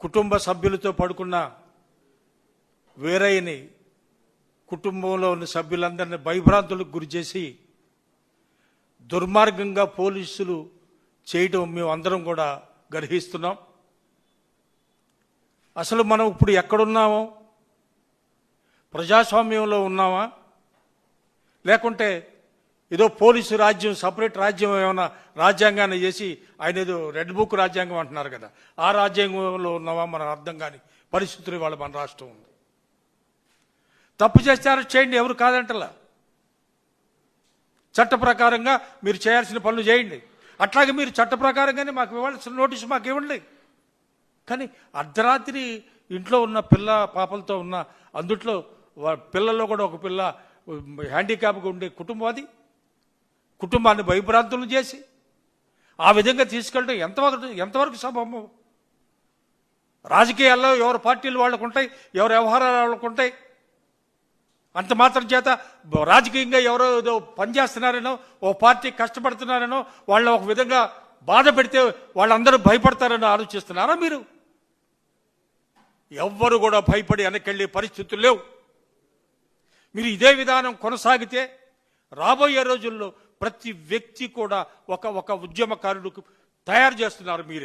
కుటుంబ సభ్యులతో పడుకున్న వేరైన కుటుంబంలో ఉన్న సభ్యులందరినీ భయభ్రాంతులకు గురి చేసి దుర్మార్గంగా పోలీసులు చేయడం మేము అందరం కూడా గర్హిస్తున్నాం. అసలు మనం ఇప్పుడు ఎక్కడున్నామో, ప్రజాస్వామ్యంలో ఉన్నామా, లేకుంటే ఏదో పోలీసు రాజ్యం సపరేట్ రాజ్యం ఏమైనా రాజ్యాంగాన్ని చేసి ఆయన ఏదో రెడ్ బుక్ రాజ్యాంగం అంటున్నారు కదా, ఆ రాజ్యాంగంలో ఉన్నామా మనకు అర్థం కాని పరిస్థితులు వాళ్ళ మన రాష్ట్రం ఉంది. తప్పు చేస్తే అరెస్ట్ చేయండి, ఎవరు కాదంటలా. చట్ట ప్రకారంగా మీరు చేయాల్సిన పనులు చేయండి. అట్లాగే మీరు చట్ట ప్రకారంగానే మాకు ఇవ్వాల్సిన నోటీసు మాకు ఇవ్వండి. కానీ అర్ధరాత్రి ఇంట్లో ఉన్న పిల్ల పాపలతో ఉన్న అందుట్లో పిల్లల్లో కూడా ఒక పిల్ల హ్యాండిక్యాప్గా ఉండే కుటుంబం, అది కుటుంబాన్ని భయభ్రాంతులు చేసి ఆ విధంగా తీసుకెళ్ళడం ఎంతవరకు సంభవం? రాజకీయాల్లో ఎవరి పార్టీలు వాళ్ళకు ఉంటాయి, ఎవరి వ్యవహారాలు వాళ్ళకు ఉంటాయి. అంత మాత్రం చేత రాజకీయంగా ఎవరో ఏదో పనిచేస్తున్నారనో, ఓ పార్టీ కష్టపడుతున్నారనో, వాళ్ళని ఒక విధంగా బాధ పెడితే వాళ్ళందరూ భయపడతారని ఆలోచిస్తున్నారా మీరు? ఎవ్వరు కూడా భయపడి వెనకెళ్ళే పరిస్థితులు లేవు. మీరు ఇదే విధానం కొనసాగితే రాబోయే రోజుల్లో ప్రతి వ్యక్తి కూడా ఒక ఉద్యమకారుడికి తయారు చేస్తున్నారు మీరే.